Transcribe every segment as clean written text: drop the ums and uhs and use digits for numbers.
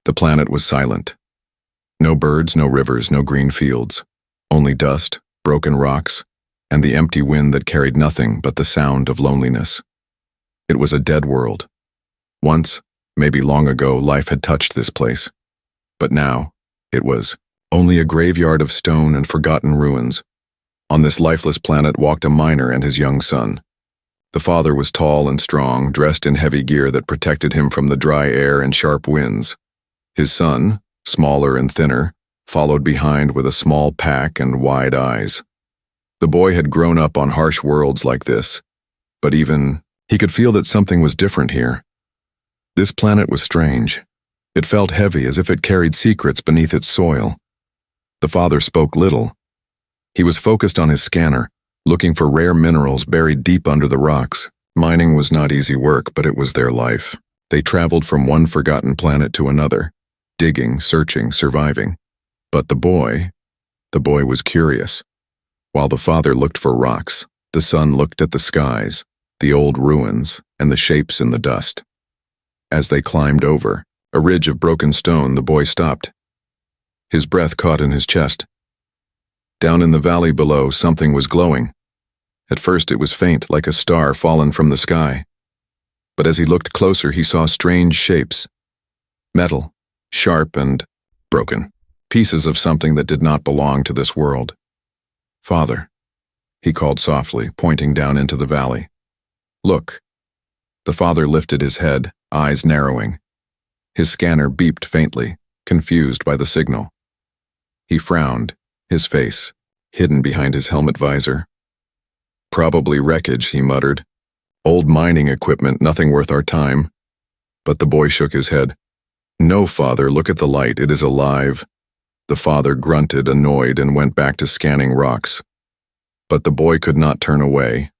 The planet was silent. No birds, no rivers, no green fields. Only dust, broken rocks, and the empty wind that carried nothing but the sound of loneliness. It was a dead world. Once, maybe long ago, life had touched this place. But now, it was only a graveyard of stone and forgotten ruins. On this lifeless planet walked a miner and his young son. The father was tall and strong, dressed in heavy gear that protected him from the dry air and sharp winds. His son, smaller and thinner, followed behind with a small pack and wide eyes. The boy had grown up on harsh worlds like this, but even he could feel that something was different here. This planet was strange. It felt heavy, as if it carried secrets beneath its soil. The father spoke little. He was focused on his scanner, looking for rare minerals buried deep under the rocks. Mining was not easy work, but it was their life. They traveled from one forgotten planet to another, digging, searching, surviving. But the boy was curious. While the father looked for rocks, the son looked at the skies, the old ruins, and the shapes in the dust. As they climbed over a ridge of broken stone, the boy stopped. His breath caught in his chest. Down in the valley below, something was glowing. At first it was faint, like a star fallen from the sky. But as he looked closer, he saw strange shapes. Metal, sharp and broken. Pieces of something that did not belong to this world. "Father," he called softly, pointing down into the valley. "Look." The father lifted his head, eyes narrowing. His scanner beeped faintly, confused by the signal. He frowned, his face hidden behind his helmet visor. "Probably wreckage," he muttered. "Old mining equipment, nothing worth our time." But the boy shook his head. "No, father, look at the light, it is alive." The father grunted, annoyed, and went back to scanning rocks. But the boy could not turn away.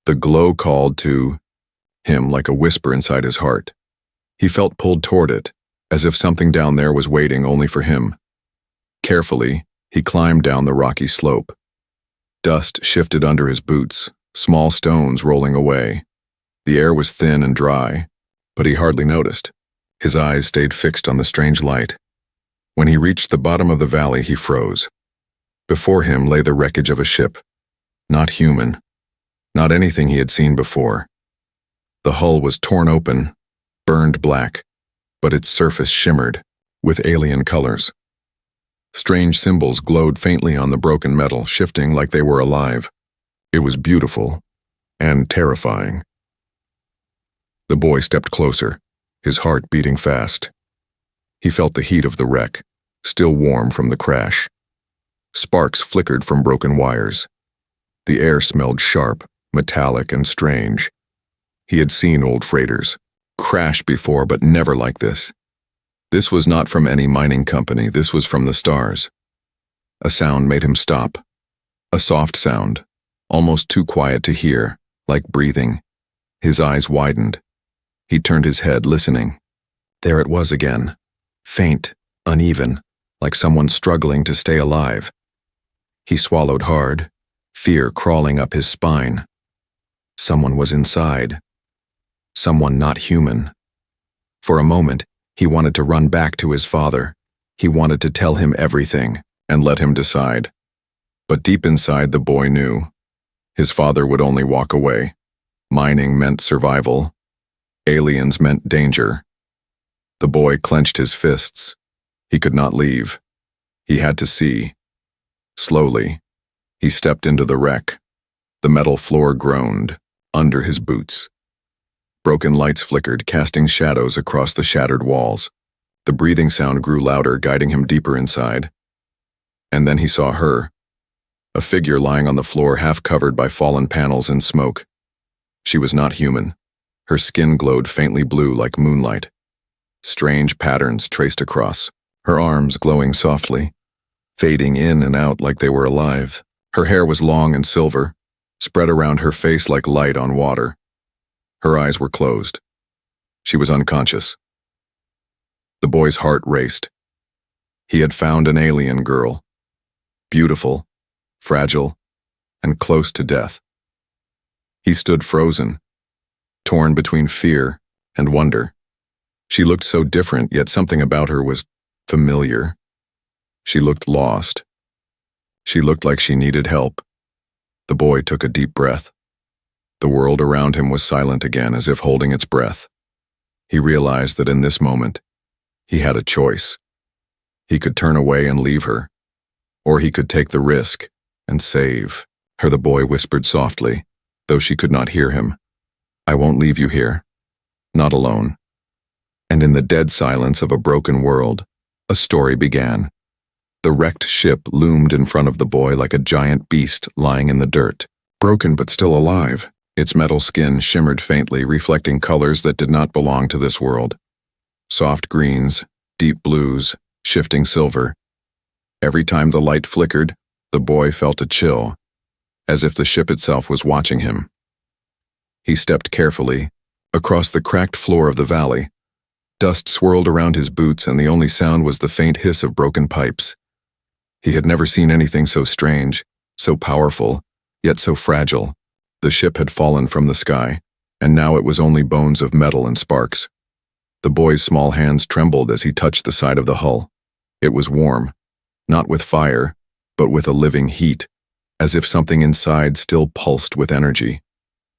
The glow called to him like a whisper inside his heart. He felt pulled toward it, as if something down there was waiting only for him. Carefully, he climbed down the rocky slope. Dust shifted under his boots, small stones rolling away. The air was thin and dry, but he hardly noticed. His eyes stayed fixed on the strange light. When he reached the bottom of the valley, he froze. Before him lay the wreckage of a ship. Not human. Not anything he had seen before. The hull was torn open, burned black, but its surface shimmered with alien colors. Strange symbols glowed faintly on the broken metal, shifting like they were alive. It was beautiful and terrifying. The boy stepped closer, his heart beating fast. He felt the heat of the wreck, still warm from the crash. Sparks flickered from broken wires. The air smelled sharp, metallic, and strange. He had seen old freighters crash before, but never like this. This was not from any mining company, this was from the stars. A sound made him stop. A soft sound, almost too quiet to hear, like breathing. His eyes widened. He turned his head, listening. There it was again. Faint, uneven, like someone struggling to stay alive. He swallowed hard, fear crawling up his spine. Someone was inside. Someone not human. For a moment, he wanted to run back to his father. He wanted to tell him everything and let him decide. But deep inside, the boy knew. His father would only walk away. Mining meant survival. Aliens meant danger. The boy clenched his fists. He could not leave. He had to see. Slowly, he stepped into the wreck. The metal floor groaned under his boots. Broken lights flickered, casting shadows across the shattered walls. The breathing sound grew louder, guiding him deeper inside. And then he saw her, a figure lying on the floor, half covered by fallen panels and smoke. She was not human. Her skin glowed faintly blue like moonlight. Strange patterns traced across, her arms glowing softly, fading in and out like they were alive. Her hair was long and silver, spread around her face like light on water. Her eyes were closed. She was unconscious. The boy's heart raced. He had found an alien girl. Beautiful, fragile, and close to death. He stood frozen, torn between fear and wonder. She looked so different, yet something about her was familiar. She looked lost. She looked like she needed help. The boy took a deep breath. The world around him was silent again, as if holding its breath. He realized that in this moment, he had a choice. He could turn away and leave her, or he could take the risk and save her. The boy whispered softly, though she could not hear him. "I won't leave you here, not alone." And in the dead silence of a broken world, a story began. The wrecked ship loomed in front of the boy like a giant beast lying in the dirt, broken but still alive. Its metal skin shimmered faintly, reflecting colors that did not belong to this world. Soft greens, deep blues, shifting silver. Every time the light flickered, the boy felt a chill, as if the ship itself was watching him. He stepped carefully across the cracked floor of the valley. Dust swirled around his boots, and the only sound was the faint hiss of broken pipes. He had never seen anything so strange, so powerful, yet so fragile. The ship had fallen from the sky, and now it was only bones of metal and sparks. The boy's small hands trembled as he touched the side of the hull. It was warm, not with fire, but with a living heat, as if something inside still pulsed with energy.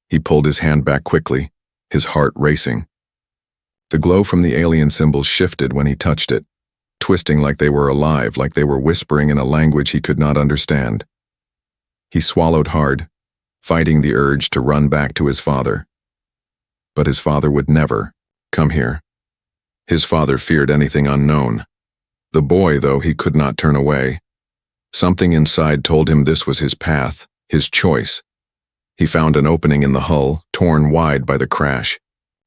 He pulled his hand back quickly, his heart racing. The glow from the alien symbols shifted when he touched it, twisting like they were alive, like they were whispering in a language he could not understand. He swallowed hard, fighting the urge to run back to his father. But his father would never come here. His father feared anything unknown. The boy, though, he could not turn away. Something inside told him this was his path, his choice. He found an opening in the hull, torn wide by the crash.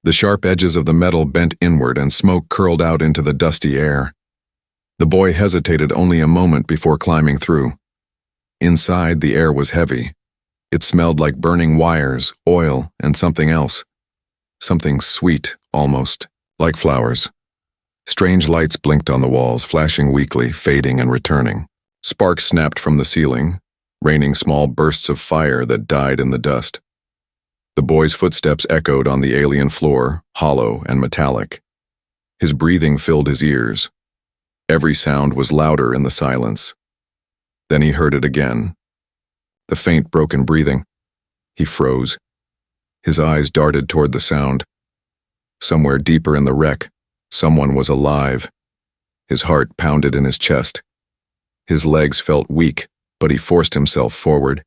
The sharp edges of the metal bent inward and smoke curled out into the dusty air. The boy hesitated only a moment before climbing through. Inside, the air was heavy. It smelled like burning wires, oil, and something else. Something sweet, almost, like flowers. Strange lights blinked on the walls, flashing weakly, fading and returning. Sparks snapped from the ceiling, raining small bursts of fire that died in the dust. The boy's footsteps echoed on the alien floor, hollow and metallic. His breathing filled his ears. Every sound was louder in the silence. Then he heard it again. The faint, broken breathing. He froze. His eyes darted toward the sound. Somewhere deeper in the wreck, someone was alive. His heart pounded in his chest. His legs felt weak, but he forced himself forward.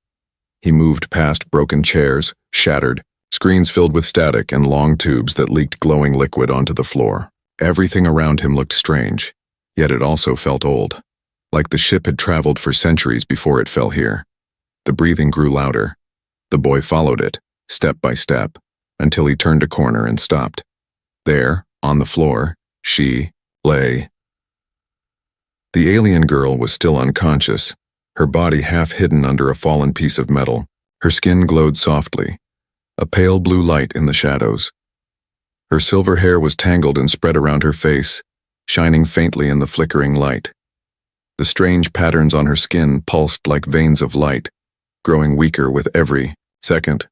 He moved past broken chairs, shattered, screens filled with static and long tubes that leaked glowing liquid onto the floor. Everything around him looked strange, yet it also felt old, like the ship had traveled for centuries before it fell here. The breathing grew louder. The boy followed it, step by step, until he turned a corner and stopped. There, on the floor, she lay. The alien girl was still unconscious, her body half hidden under a fallen piece of metal. Her skin glowed softly, a pale blue light in the shadows. Her silver hair was tangled and spread around her face, shining faintly in the flickering light. The strange patterns on her skin pulsed like veins of light, growing weaker with every second.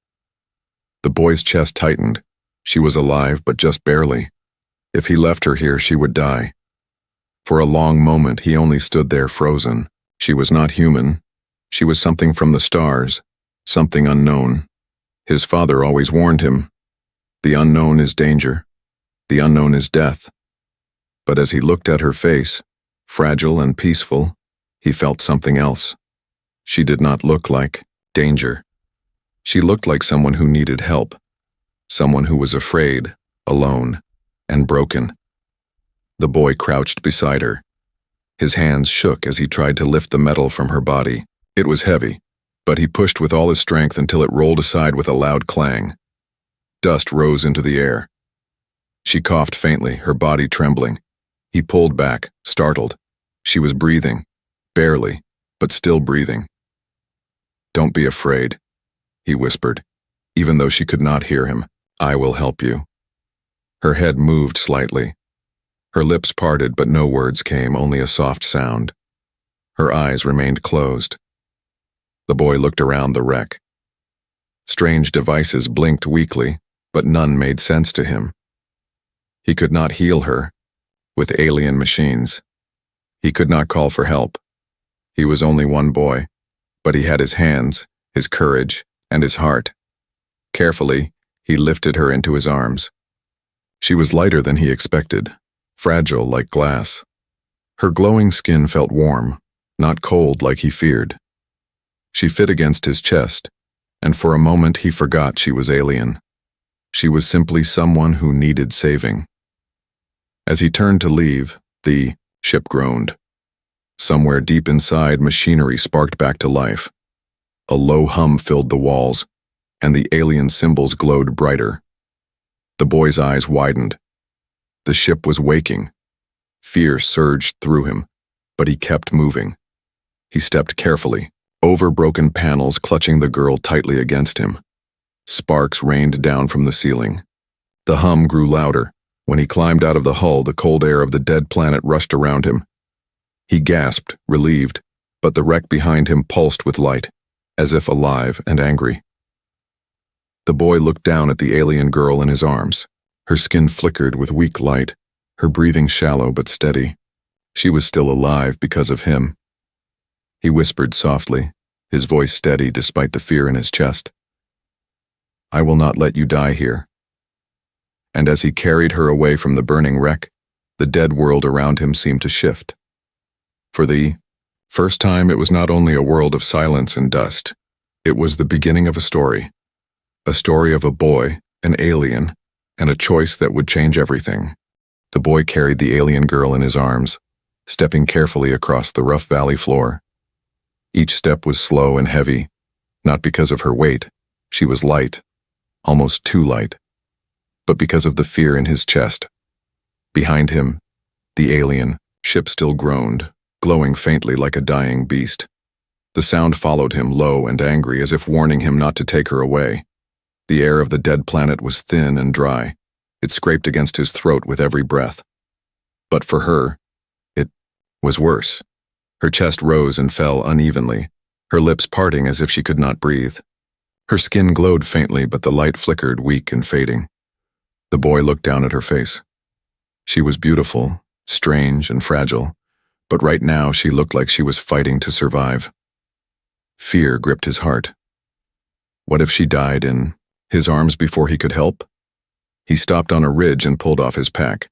The boy's chest tightened. She was alive, but just barely. If he left her here, she would die. For a long moment, he only stood there frozen. She was not human. She was something from the stars, something unknown. His father always warned him. The unknown is danger. The unknown is death. But as he looked at her face, fragile and peaceful, he felt something else. She did not look like danger. She looked like someone who needed help, someone who was afraid, alone, and broken. The boy crouched beside her. His hands shook as he tried to lift the metal from her body. It was heavy, but he pushed with all his strength until it rolled aside with a loud clang. Dust rose into the air. She coughed faintly, her body trembling. He pulled back, startled. She was breathing, barely, but still breathing. "Don't be afraid," he whispered, even though she could not hear him. "I will help you." Her head moved slightly. Her lips parted, but no words came, only a soft sound. Her eyes remained closed. The boy looked around the wreck. Strange devices blinked weakly, but none made sense to him. He could not heal her with alien machines. He could not call for help. He was only one boy, but he had his hands, his courage, and his heart. Carefully, he lifted her into his arms. She was lighter than he expected, fragile like glass. Her glowing skin felt warm, not cold like he feared. She fit against his chest, and for a moment he forgot she was alien. She was simply someone who needed saving. As he turned to leave, the ship groaned. Somewhere deep inside, machinery sparked back to life. A low hum filled the walls, and the alien symbols glowed brighter. The boy's eyes widened. The ship was waking. Fear surged through him, but he kept moving. He stepped carefully, over broken panels clutching the girl tightly against him. Sparks rained down from the ceiling. The hum grew louder. When he climbed out of the hull, the cold air of the dead planet rushed around him. He gasped, relieved, but the wreck behind him pulsed with light, as if alive and angry. The boy looked down at the alien girl in his arms. Her skin flickered with weak light, her breathing shallow but steady. She was still alive because of him. He whispered softly, his voice steady despite the fear in his chest. "I will not let you die here." And as he carried her away from the burning wreck, the dead world around him seemed to shift. For the first time, it was not only a world of silence and dust. It was the beginning of a story of a boy, an alien, and a choice that would change everything. The boy carried the alien girl in his arms, stepping carefully across the rough valley floor. Each step was slow and heavy, not because of her weight. She was light, almost too light, but because of the fear in his chest. Behind him, the alien ship still groaned, glowing faintly like a dying beast. The sound followed him, low and angry, as if warning him not to take her away. The air of the dead planet was thin and dry. It scraped against his throat with every breath. But for her, it was worse. Her chest rose and fell unevenly, her lips parting as if she could not breathe. Her skin glowed faintly, but the light flickered, weak and fading. The boy looked down at her face. She was beautiful, strange and fragile, but right now she looked like she was fighting to survive. Fear gripped his heart. What if she died in his arms before he could help? He stopped on a ridge and pulled off his pack.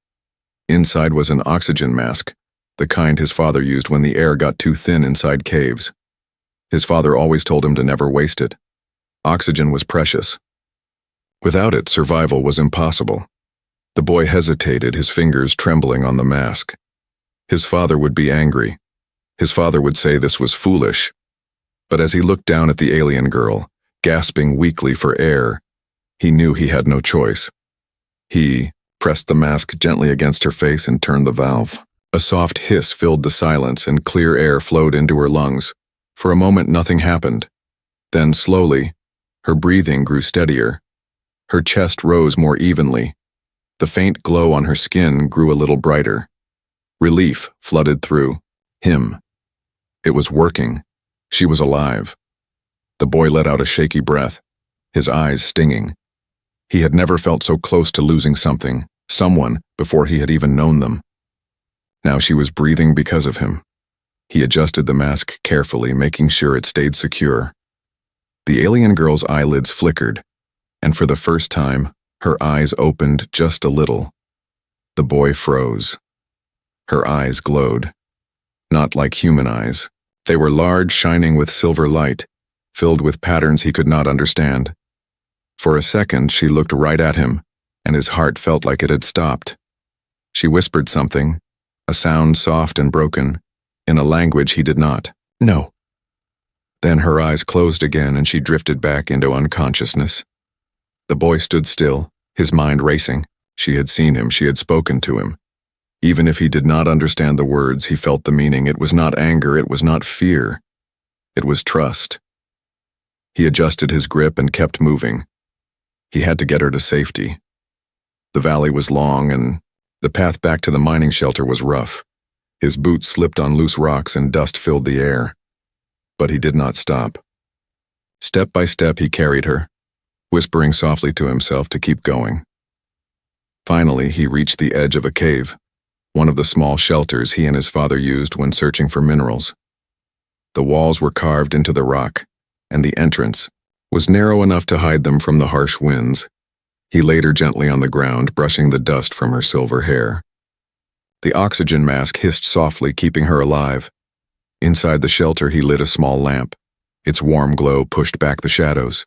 Inside was an oxygen mask, the kind his father used when the air got too thin inside caves. His father always told him to never waste it. Oxygen was precious. Without it, survival was impossible. The boy hesitated, his fingers trembling on the mask. His father would be angry. His father would say this was foolish. But as he looked down at the alien girl, gasping weakly for air, he knew he had no choice. He pressed the mask gently against her face and turned the valve. A soft hiss filled the silence and clear air flowed into her lungs. For a moment, nothing happened. Then, slowly, her breathing grew steadier. Her chest rose more evenly. The faint glow on her skin grew a little brighter. Relief flooded through him. It was working. She was alive. The boy let out a shaky breath, his eyes stinging. He had never felt so close to losing something, someone, before he had even known them. Now she was breathing because of him. He adjusted the mask carefully, making sure it stayed secure. The alien girl's eyelids flickered, and for the first time, her eyes opened just a little. The boy froze. Her eyes glowed. Not like human eyes. They were large, shining with silver light, filled with patterns he could not understand. For a second, she looked right at him, and his heart felt like it had stopped. She whispered something, a sound soft and broken, in a language he did not know. Then her eyes closed again and she drifted back into unconsciousness. The boy stood still, his mind racing. She had seen him, she had spoken to him. Even if he did not understand the words, he felt the meaning. It was not anger, it was not fear. It was trust. He adjusted his grip and kept moving. He had to get her to safety. The valley was long and the path back to the mining shelter was rough. His boots slipped on loose rocks and dust filled the air. But he did not stop. Step by step he carried her, whispering softly to himself to keep going. Finally, he reached the edge of a cave, one of the small shelters he and his father used when searching for minerals. The walls were carved into the rock, and the entrance was narrow enough to hide them from the harsh winds. He laid her gently on the ground, brushing the dust from her silver hair. The oxygen mask hissed softly, keeping her alive. Inside the shelter, he lit a small lamp. Its warm glow pushed back the shadows.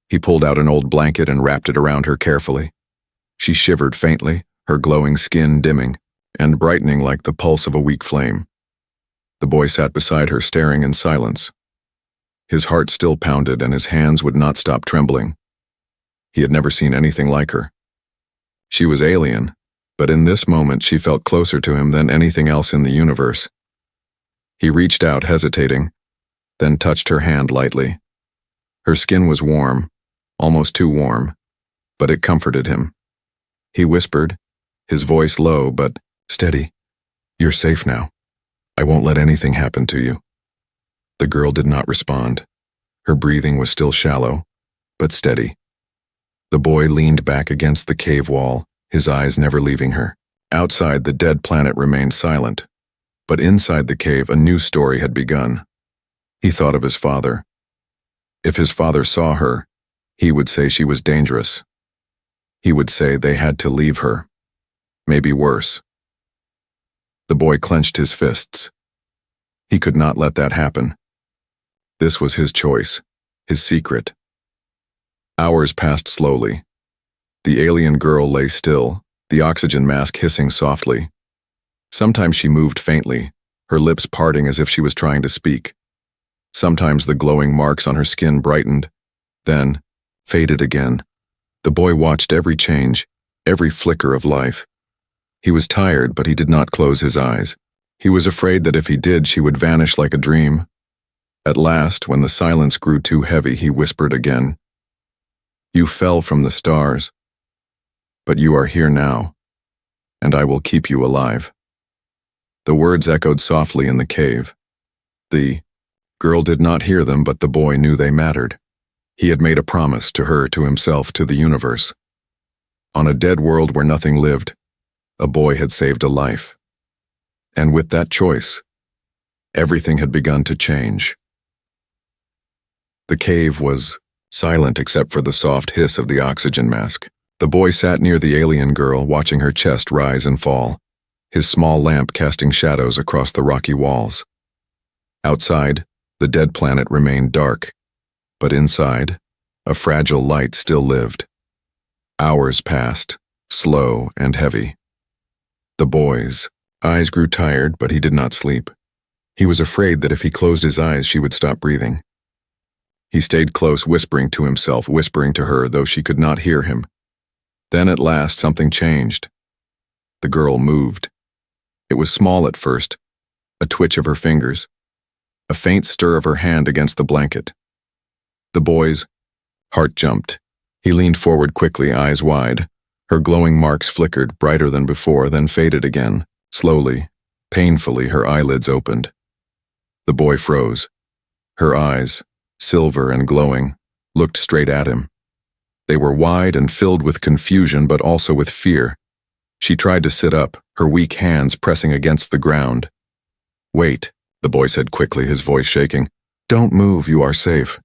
He pulled out an old blanket and wrapped it around her carefully. She shivered faintly, her glowing skin dimming and brightening like the pulse of a weak flame. The boy sat beside her, staring in silence. His heart still pounded and his hands would not stop trembling. He had never seen anything like her. She was alien, but in this moment she felt closer to him than anything else in the universe. He reached out, hesitating, then touched her hand lightly. Her skin was warm, almost too warm, but it comforted him. He whispered, his voice low but steady, "You're safe now. I won't let anything happen to you." The girl did not respond. Her breathing was still shallow, but steady. The boy leaned back against the cave wall, his eyes never leaving her. Outside, the dead planet remained silent, but inside the cave, a new story had begun. He thought of his father. If his father saw her, he would say she was dangerous. He would say they had to leave her. Maybe worse. The boy clenched his fists. He could not let that happen. This was his choice, his secret. Hours passed slowly. The alien girl lay still, the oxygen mask hissing softly. Sometimes she moved faintly, her lips parting as if she was trying to speak. Sometimes the glowing marks on her skin brightened, then faded again. The boy watched every change, every flicker of life. He was tired, but he did not close his eyes. He was afraid that if he did, she would vanish like a dream. At last, when the silence grew too heavy, he whispered again, "You fell from the stars, but you are here now, and I will keep you alive." The words echoed softly in the cave. The girl did not hear them, but the boy knew they mattered. He had made a promise to her, to himself, to the universe. On a dead world where nothing lived, a boy had saved a life. And with that choice, everything had begun to change. The cave was silent except for the soft hiss of the oxygen mask. The boy sat near the alien girl, watching her chest rise and fall, his small lamp casting shadows across the rocky walls. Outside, the dead planet remained dark, but inside, a fragile light still lived. Hours passed, slow and heavy. The boy's eyes grew tired, but he did not sleep. He was afraid that if he closed his eyes, she would stop breathing. He stayed close, whispering to himself, whispering to her, though she could not hear him. Then at last, something changed. The girl moved. It was small at first, a twitch of her fingers, a faint stir of her hand against the blanket. The boy's heart jumped. He leaned forward quickly, eyes wide. Her glowing marks flickered, brighter than before, then faded again. Slowly, painfully, her eyelids opened. The boy froze. Her eyes, silver and glowing, looked straight at him. They were wide and filled with confusion, but also with fear. She tried to sit up, her weak hands pressing against the ground. "Wait," the boy said quickly, his voice shaking. "Don't move, you are safe."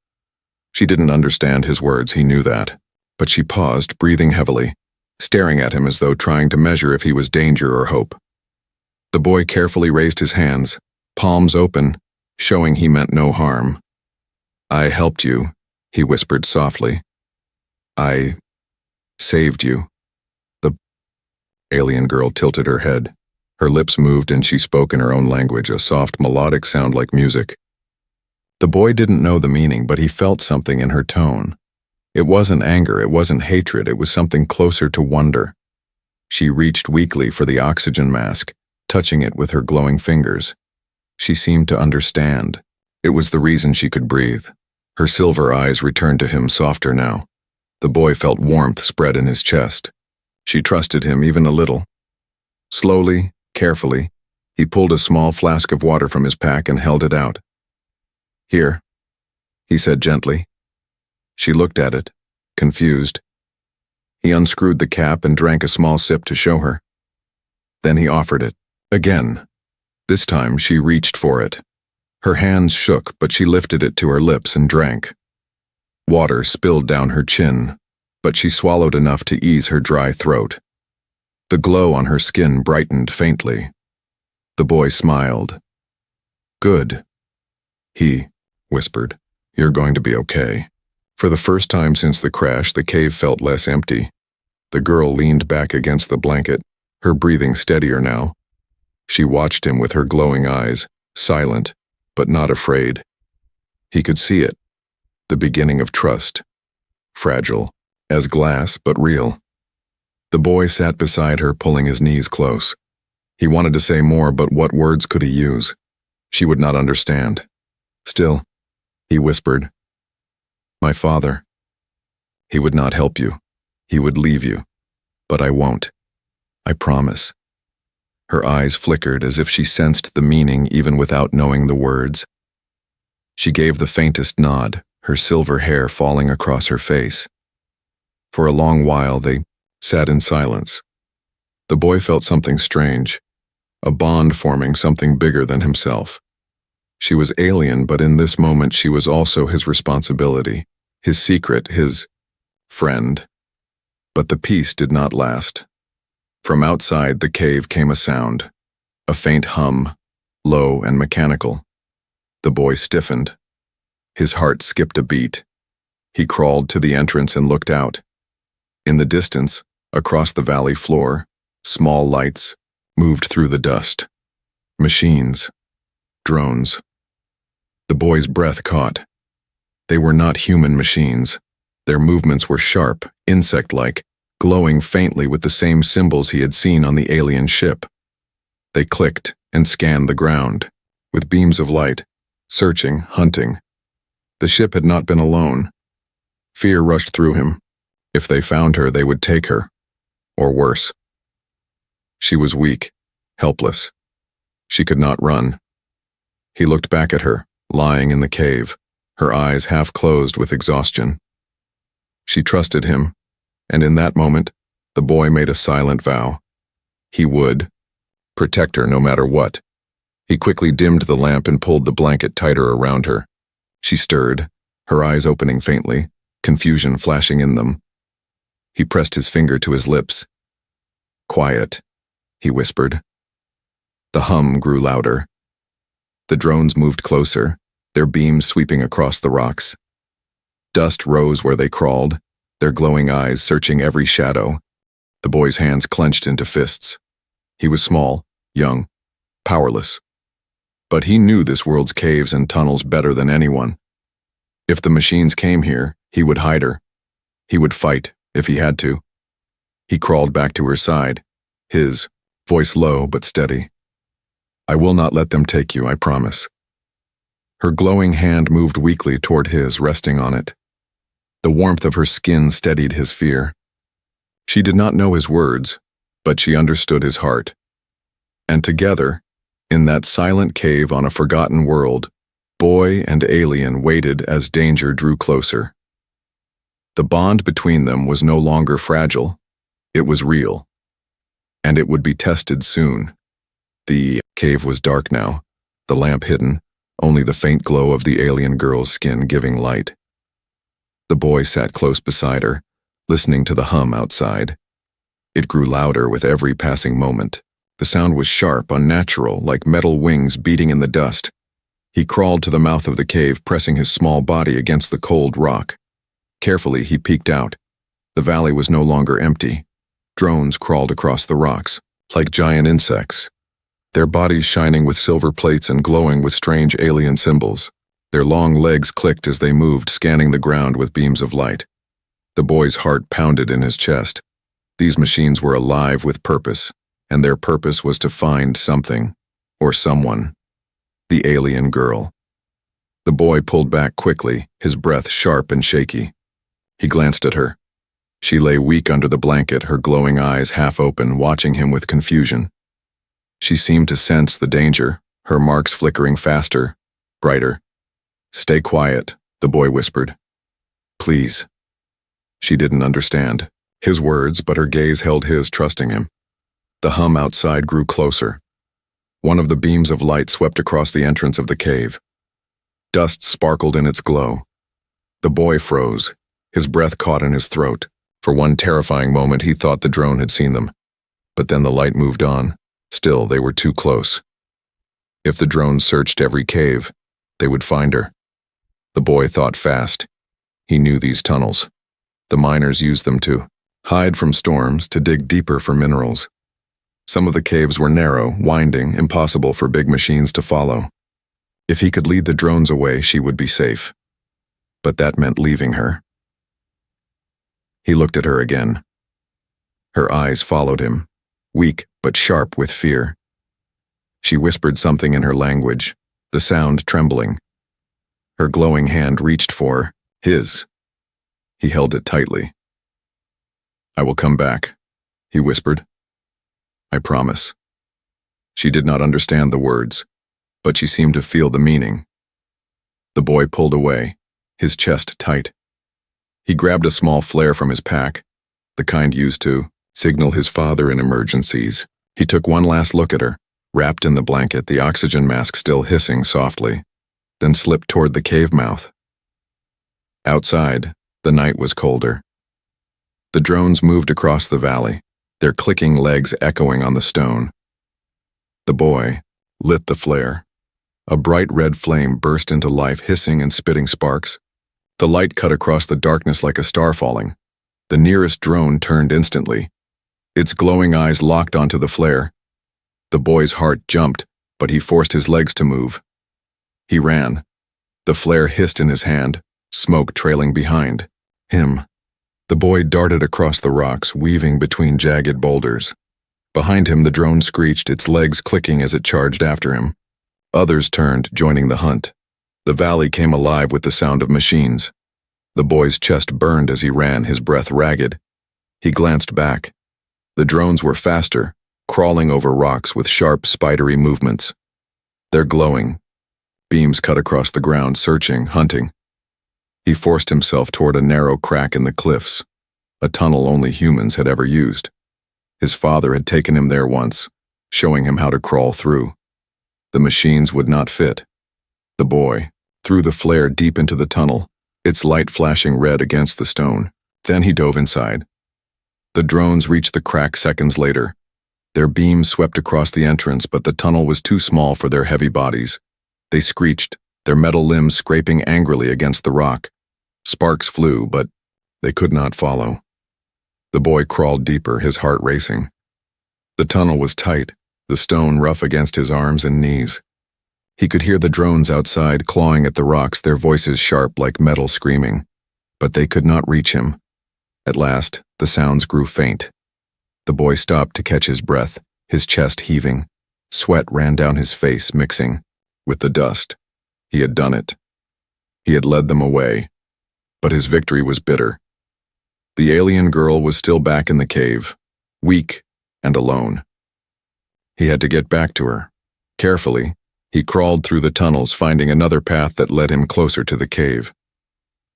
She didn't understand his words, he knew that. But she paused, breathing heavily, staring at him as though trying to measure if he was danger or hope. The boy carefully raised his hands, palms open, showing he meant no harm. "I helped you," he whispered softly. "I saved you." The alien girl tilted her head. Her lips moved and she spoke in her own language, a soft melodic sound like music. The boy didn't know the meaning, but he felt something in her tone. It wasn't anger, it wasn't hatred, it was something closer to wonder. She reached weakly for the oxygen mask, touching it with her glowing fingers. She seemed to understand. It was the reason she could breathe. Her silver eyes returned to him, softer now. The boy felt warmth spread in his chest. She trusted him even a little. Slowly, carefully, he pulled a small flask of water from his pack and held it out. "Here," he said gently. She looked at it, confused. He unscrewed the cap and drank a small sip to show her. Then he offered it. Again. This time she reached for it. Her hands shook, but she lifted it to her lips and drank. Water spilled down her chin, but she swallowed enough to ease her dry throat. The glow on her skin brightened faintly. The boy smiled. Good. He whispered, You're going to be okay. For the first time since the crash, the cave felt less empty. The girl leaned back against the blanket, her breathing steadier now. She watched him with her glowing eyes, silent, but not afraid. He could see it, the beginning of trust. Fragile, as glass, but real. The boy sat beside her, pulling his knees close. He wanted to say more, but what words could he use? She would not understand. Still, he whispered, My father. He would not help you. He would leave you. But I won't. I promise. Her eyes flickered as if she sensed the meaning even without knowing the words. She gave the faintest nod, her silver hair falling across her face. For a long while they sat in silence. The boy felt something strange, a bond forming, something bigger than himself. She was alien, but in this moment she was also his responsibility, his secret, his friend. But the peace did not last. From outside the cave came a sound, a faint hum, low and mechanical. The boy stiffened. His heart skipped a beat. He crawled to the entrance and looked out. In the distance, across the valley floor, small lights moved through the dust. Machines. Drones. The boy's breath caught. They were not human machines. Their movements were sharp, insect-like, glowing faintly with the same symbols he had seen on the alien ship. They clicked and scanned the ground, with beams of light, searching, hunting. The ship had not been alone. Fear rushed through him. If they found her, they would take her. Or worse. She was weak, helpless. She could not run. He looked back at her, lying in the cave, her eyes half closed with exhaustion. She trusted him, and in that moment, the boy made a silent vow. He would protect her no matter what. He quickly dimmed the lamp and pulled the blanket tighter around her. She stirred, her eyes opening faintly, confusion flashing in them. He pressed his finger to his lips. Quiet, he whispered. The hum grew louder. The drones moved closer, their beams sweeping across the rocks. Dust rose where they crawled, their glowing eyes searching every shadow. The boy's hands clenched into fists. He was small, young, powerless. But he knew this world's caves and tunnels better than anyone. If the machines came here, he would hide her. He would fight, if he had to. He crawled back to her side, his voice low but steady. I will not let them take you, I promise. Her glowing hand moved weakly toward his, resting on it. The warmth of her skin steadied his fear. She did not know his words, but she understood his heart. And together, in that silent cave on a forgotten world, boy and alien waited as danger drew closer. The bond between them was no longer fragile, it was real. And it would be tested soon. The cave was dark now, the lamp hidden, only the faint glow of the alien girl's skin giving light. The boy sat close beside her, listening to the hum outside. It grew louder with every passing moment. The sound was sharp, unnatural, like metal wings beating in the dust. He crawled to the mouth of the cave, pressing his small body against the cold rock. Carefully, he peeked out. The valley was no longer empty. Drones crawled across the rocks, like giant insects, their bodies shining with silver plates and glowing with strange alien symbols. Their long legs clicked as they moved, scanning the ground with beams of light. The boy's heart pounded in his chest. These machines were alive with purpose, and their purpose was to find something, or someone. The alien girl. The boy pulled back quickly, his breath sharp and shaky. He glanced at her. She lay weak under the blanket, her glowing eyes half open, watching him with confusion. She seemed to sense the danger, her marks flickering faster, brighter. Stay quiet, the boy whispered. Please. She didn't understand. His words, but her gaze held his, trusting him. The hum outside grew closer. One of the beams of light swept across the entrance of the cave. Dust sparkled in its glow. The boy froze, his breath caught in his throat. For one terrifying moment he thought the drone had seen them. But then the light moved on. Still, they were too close. If the drone searched every cave, they would find her. The boy thought fast. He knew these tunnels. The miners used them to hide from storms, to dig deeper for minerals. Some of the caves were narrow, winding, impossible for big machines to follow. If he could lead the drones away, she would be safe. But that meant leaving her. He looked at her again. Her eyes followed him, weak but sharp with fear. She whispered something in her language, the sound trembling. Her glowing hand reached for his. He held it tightly. "I will come back," he whispered. "I promise." She did not understand the words, but she seemed to feel the meaning. The boy pulled away, his chest tight. He grabbed a small flare from his pack, the kind used to signal his father in emergencies. He took one last look at her, wrapped in the blanket, the oxygen mask still hissing softly, then slipped toward the cave mouth. Outside, the night was colder. The drones moved across the valley, their clicking legs echoing on the stone. The boy lit the flare. A bright red flame burst into life, hissing and spitting sparks. The light cut across the darkness like a star falling. The nearest drone turned instantly. Its glowing eyes locked onto the flare. The boy's heart jumped, but he forced his legs to move. He ran. The flare hissed in his hand, smoke trailing behind him. The boy darted across the rocks, weaving between jagged boulders. Behind him, the drone screeched, its legs clicking as it charged after him. Others turned, joining the hunt. The valley came alive with the sound of machines. The boy's chest burned as he ran, his breath ragged. He glanced back. The drones were faster, crawling over rocks with sharp, spidery movements. They're glowing. Beams cut across the ground, searching, hunting. He forced himself toward a narrow crack in the cliffs, a tunnel only humans had ever used. His father had taken him there once, showing him how to crawl through. The machines would not fit. The boy threw the flare deep into the tunnel, its light flashing red against the stone. Then he dove inside. The drones reached the crack seconds later. Their beams swept across the entrance, but the tunnel was too small for their heavy bodies. They screeched, their metal limbs scraping angrily against the rock. Sparks flew, but they could not follow. The boy crawled deeper, his heart racing. The tunnel was tight, the stone rough against his arms and knees. He could hear the drones outside clawing at the rocks, their voices sharp like metal screaming. But they could not reach him. At last, the sounds grew faint. The boy stopped to catch his breath, his chest heaving. Sweat ran down his face, mixing with the dust. He had done it. He had led them away. But his victory was bitter. The alien girl was still back in the cave, weak and alone. He had to get back to her. Carefully, he crawled through the tunnels, finding another path that led him closer to the cave.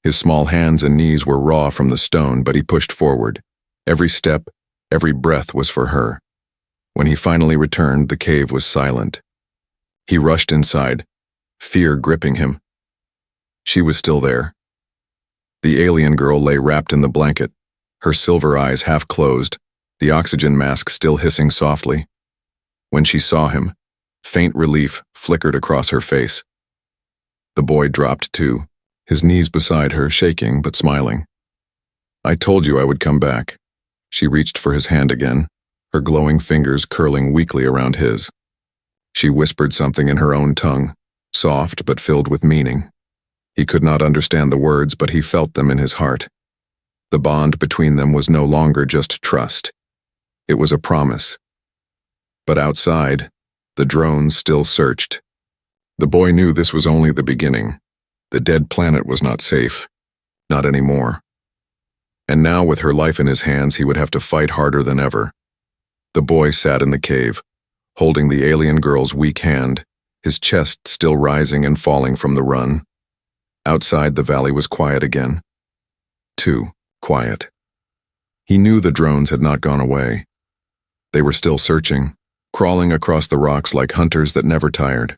His small hands and knees were raw from the stone, but he pushed forward. Every step, every breath was for her. When he finally returned, the cave was silent. He rushed inside, fear gripping him. She was still there. The alien girl lay wrapped in the blanket, her silver eyes half closed, the oxygen mask still hissing softly. When she saw him, faint relief flickered across her face. The boy dropped too, his knees beside her, shaking but smiling. "I told you I would come back." She reached for his hand again, her glowing fingers curling weakly around his. She whispered something in her own tongue, soft but filled with meaning. He could not understand the words, but he felt them in his heart. The bond between them was no longer just trust. It was a promise. But outside, the drones still searched. The boy knew this was only the beginning. The dead planet was not safe. Not anymore. And now, with her life in his hands, he would have to fight harder than ever. The boy sat in the cave, holding the alien girl's weak hand, his chest still rising and falling from the run. Outside, the valley was quiet again. Too quiet. He knew the drones had not gone away. They were still searching, crawling across the rocks like hunters that never tired.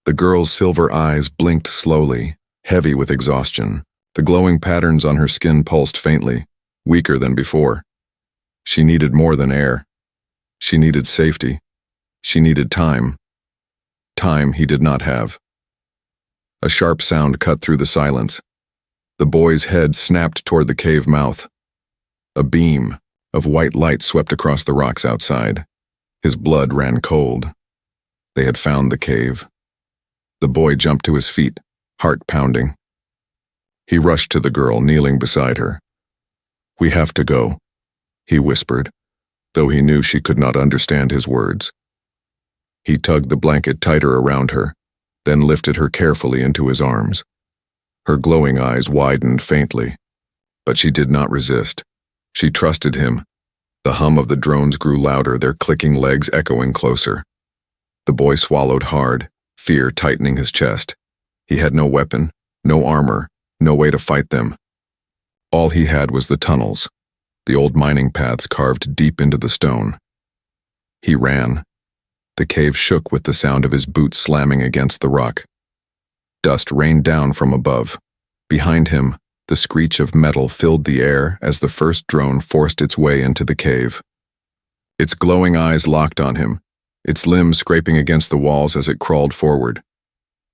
The girl's silver eyes blinked slowly, heavy with exhaustion. The glowing patterns on her skin pulsed faintly, weaker than before. She needed more than air. She needed safety. She needed time. Time he did not have. A sharp sound cut through the silence. The boy's head snapped toward the cave mouth. A beam of white light swept across the rocks outside. His blood ran cold. They had found the cave. The boy jumped to his feet, heart pounding. He rushed to the girl kneeling beside her. "We have to go," he whispered, though he knew she could not understand his words. He tugged the blanket tighter around her, then lifted her carefully into his arms. Her glowing eyes widened faintly, but she did not resist. She trusted him. The hum of the drones grew louder, their clicking legs echoing closer. The boy swallowed hard, fear tightening his chest. He had no weapon, no armor, no way to fight them. All he had was the tunnels, the old mining paths carved deep into the stone. He ran. The cave shook with the sound of his boots slamming against the rock. Dust rained down from above. Behind him, the screech of metal filled the air as the first drone forced its way into the cave. Its glowing eyes locked on him, its limbs scraping against the walls as it crawled forward.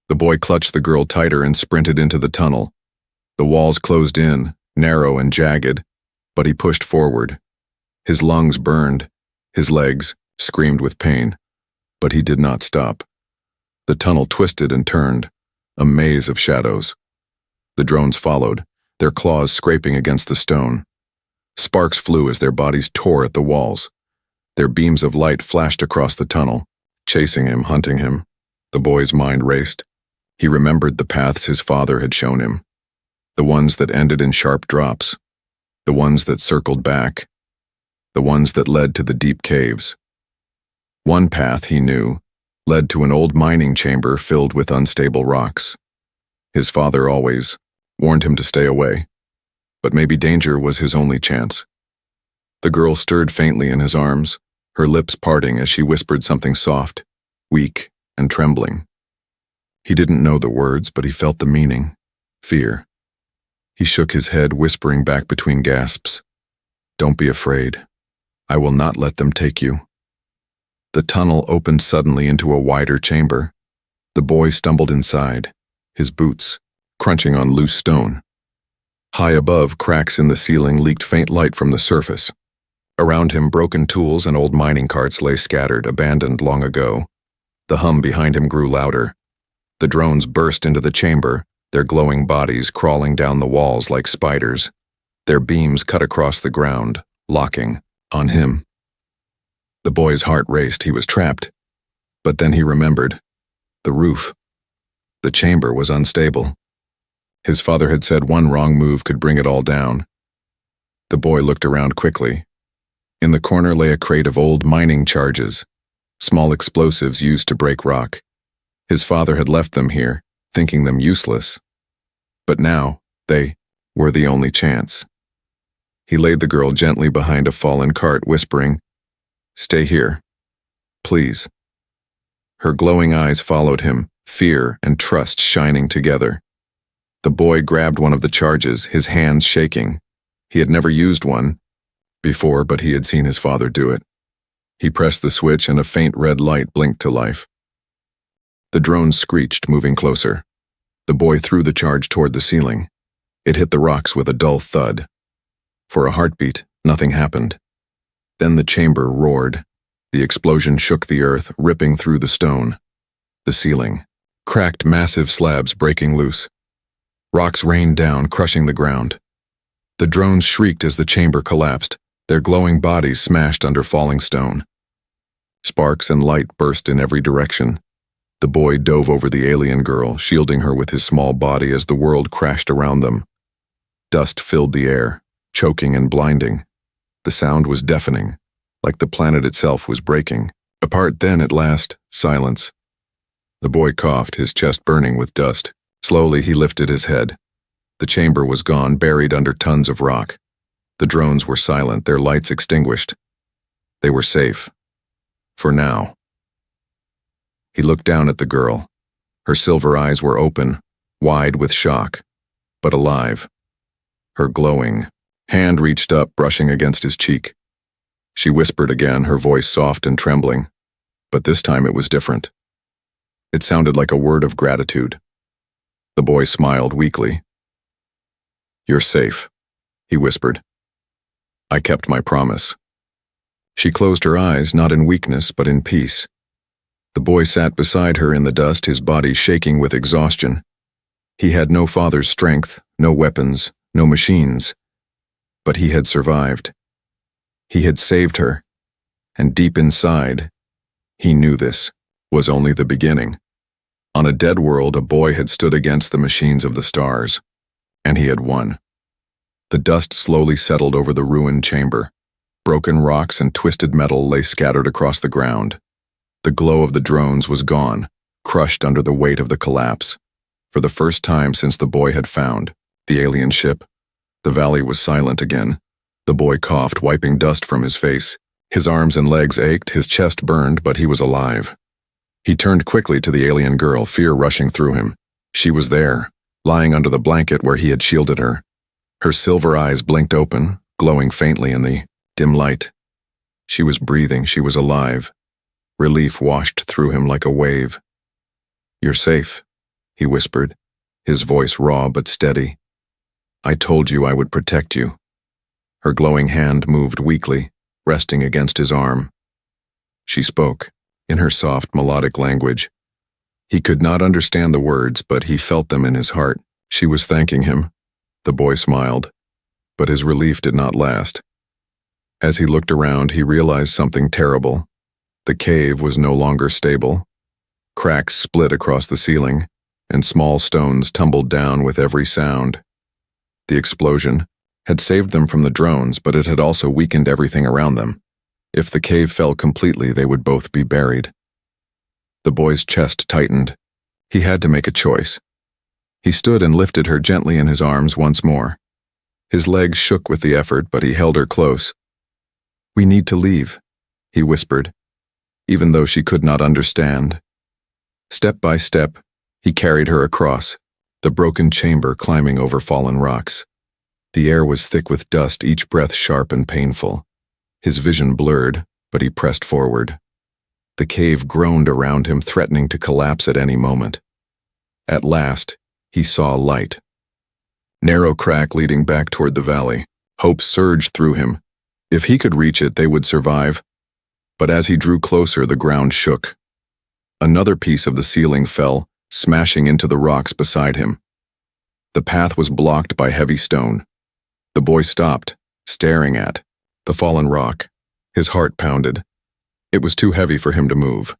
The boy clutched the girl tighter and sprinted into the tunnel. The walls closed in, narrow and jagged, but he pushed forward. His lungs burned, his legs screamed with pain, but he did not stop. The tunnel twisted and turned, a maze of shadows. The drones followed, their claws scraping against the stone. Sparks flew as their bodies tore at the walls. Their beams of light flashed across the tunnel, chasing him, hunting him. The boy's mind raced. He remembered the paths his father had shown him. The ones that ended in sharp drops. The ones that circled back. The ones that led to the deep caves. One path, he knew, led to an old mining chamber filled with unstable rocks. His father always warned him to stay away, but maybe danger was his only chance. The girl stirred faintly in his arms, her lips parting as she whispered something soft, weak, and trembling. He didn't know the words, but he felt the meaning, fear. He shook his head, whispering back between gasps, "Don't be afraid. I will not let them take you." The tunnel opened suddenly into a wider chamber. The boy stumbled inside, his boots crunching on loose stone. High above, cracks in the ceiling leaked faint light from the surface. Around him, broken tools and old mining carts lay scattered, abandoned long ago. The hum behind him grew louder. The drones burst into the chamber, their glowing bodies crawling down the walls like spiders. Their beams cut across the ground, locking on him. The boy's heart raced. He was trapped. But then he remembered. The roof. The chamber was unstable. His father had said one wrong move could bring it all down. The boy looked around quickly. In the corner lay a crate of old mining charges, small explosives used to break rock. His father had left them here, thinking them useless. But now, they were the only chance. He laid the girl gently behind a fallen cart, whispering, "Stay here, please." Her glowing eyes followed him, fear and trust shining together. The boy grabbed one of the charges, his hands shaking. He had never used one before, but he had seen his father do it. He pressed the switch and a faint red light blinked to life. The drone screeched, moving closer. The boy threw the charge toward the ceiling. It hit the rocks with a dull thud. For a heartbeat, nothing happened. Then the chamber roared. The explosion shook the earth, ripping through the stone. The ceiling cracked, massive slabs breaking loose. Rocks rained down, crushing the ground. The drones shrieked as the chamber collapsed, their glowing bodies smashed under falling stone. Sparks and light burst in every direction. The boy dove over the alien girl, shielding her with his small body as the world crashed around them. Dust filled the air, choking and blinding. The sound was deafening, like the planet itself was breaking. Apart then, at last, silence. The boy coughed, his chest burning with dust. Slowly he lifted his head. The chamber was gone, buried under tons of rock. The drones were silent, their lights extinguished. They were safe. For now. He looked down at the girl. Her silver eyes were open, wide with shock, but alive. Her glowing hand reached up, brushing against his cheek. She whispered again, her voice soft and trembling, but this time it was different. It sounded like a word of gratitude. The boy smiled weakly. "You're safe," he whispered. "I kept my promise." She closed her eyes, not in weakness, but in peace. The boy sat beside her in the dust, his body shaking with exhaustion. He had no father's strength, no weapons, no machines. But he had survived. He had saved her. And deep inside, he knew this was only the beginning. On a dead world, a boy had stood against the machines of the stars, and he had won. The dust slowly settled over the ruined chamber. Broken rocks and twisted metal lay scattered across the ground. The glow of the drones was gone, crushed under the weight of the collapse. For the first time since the boy had found the alien ship, the valley was silent again. The boy coughed, wiping dust from his face. His arms and legs ached, his chest burned, but he was alive. He turned quickly to the alien girl, fear rushing through him. She was there, lying under the blanket where he had shielded her. Her silver eyes blinked open, glowing faintly in the dim light. She was breathing, she was alive. Relief washed through him like a wave. "You're safe," he whispered, his voice raw but steady. "I told you I would protect you." Her glowing hand moved weakly, resting against his arm. She spoke, in her soft, melodic language. He could not understand the words, but he felt them in his heart. She was thanking him. The boy smiled, but his relief did not last. As he looked around, he realized something terrible. The cave was no longer stable. Cracks split across the ceiling, and small stones tumbled down with every sound. The explosion had saved them from the drones, but it had also weakened everything around them. If the cave fell completely, they would both be buried. The boy's chest tightened. He had to make a choice. He stood and lifted her gently in his arms once more. His legs shook with the effort, but he held her close. "We need to leave," he whispered, even though she could not understand. Step by step, he carried her across the broken chamber, climbing over fallen rocks. The air was thick with dust, each breath sharp and painful. His vision blurred, but he pressed forward. The cave groaned around him, threatening to collapse at any moment. At last, he saw light. Narrow crack leading back toward the valley. Hope surged through him. If he could reach it, they would survive. But as he drew closer, the ground shook. Another piece of the ceiling fell, smashing into the rocks beside him. The path was blocked by heavy stone. The boy stopped, staring at the fallen rock. His heart pounded. It was too heavy for him to move.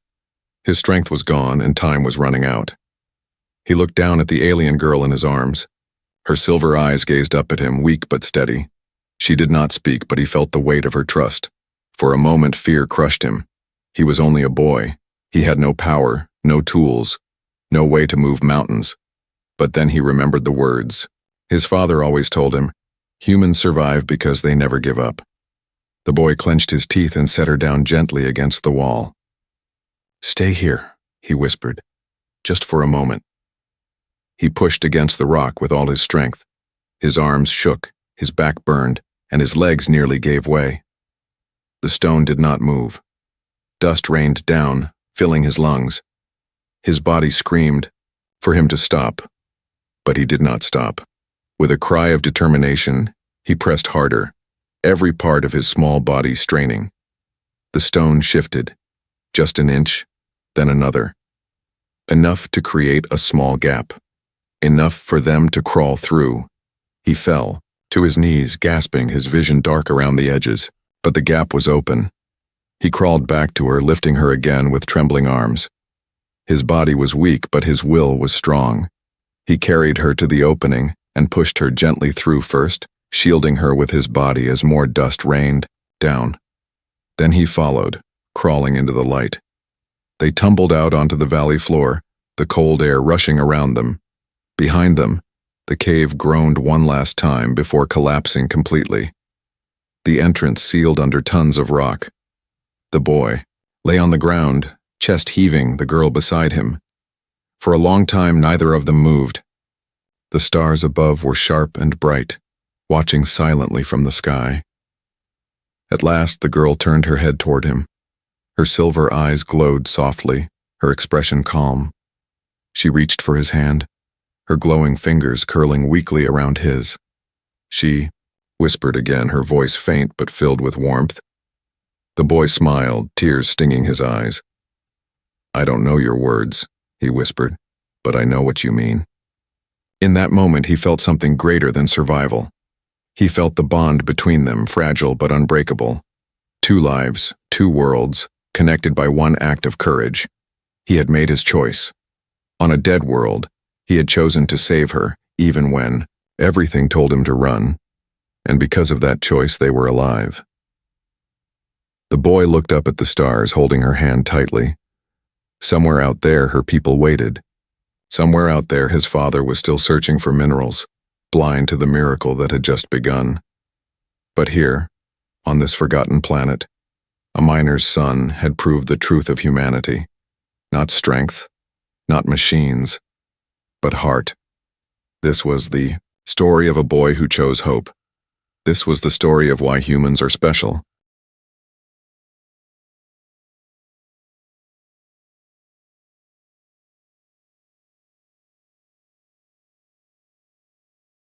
His strength was gone and time was running out. He looked down at the alien girl in his arms. Her silver eyes gazed up at him, weak but steady. She did not speak, but he felt the weight of her trust. For a moment, fear crushed him. He was only a boy. He had no power, no tools, no way to move mountains. But then he remembered the words. His father always told him, "Humans survive because they never give up." The boy clenched his teeth and set her down gently against the wall. "Stay here," he whispered, "just for a moment." He pushed against the rock with all his strength. His arms shook, his back burned, and his legs nearly gave way. The stone did not move. Dust rained down, filling his lungs. His body screamed for him to stop, but he did not stop. With a cry of determination, he pressed harder, every part of his small body straining. The stone shifted, just an inch, then another. Enough to create a small gap. Enough for them to crawl through. He fell, to his knees, gasping, his vision dark around the edges. But the gap was open. He crawled back to her, lifting her again with trembling arms. His body was weak, but his will was strong. He carried her to the opening and pushed her gently through first, shielding her with his body as more dust rained down. Then he followed, crawling into the light. They tumbled out onto the valley floor, the cold air rushing around them. Behind them, the cave groaned one last time before collapsing completely. the entrance sealed under tons of rock. The boy lay on the ground, chest heaving, the girl beside him. For a long time, neither of them moved. The stars above were sharp and bright, watching silently from the sky. At last, the girl turned her head toward him. Her silver eyes glowed softly, her expression calm. She reached for his hand, her glowing fingers curling weakly around his. She whispered again, her voice faint but filled with warmth. The boy smiled, tears stinging his eyes. "I don't know your words," he whispered, "but I know what you mean." In that moment, he felt something greater than survival. He felt the bond between them, fragile but unbreakable. Two lives, two worlds, connected by one act of courage. He had made his choice. On a dead world, he had chosen to save her, even when everything told him to run. And because of that choice, they were alive. The boy looked up at the stars, holding her hand tightly. Somewhere out there, her people waited. Somewhere out there, his father was still searching for minerals, blind to the miracle that had just begun. But here, on this forgotten planet, a miner's son had proved the truth of humanity. Not strength, not machines, but heart. This was the story of a boy who chose hope. This was the story of why humans are special,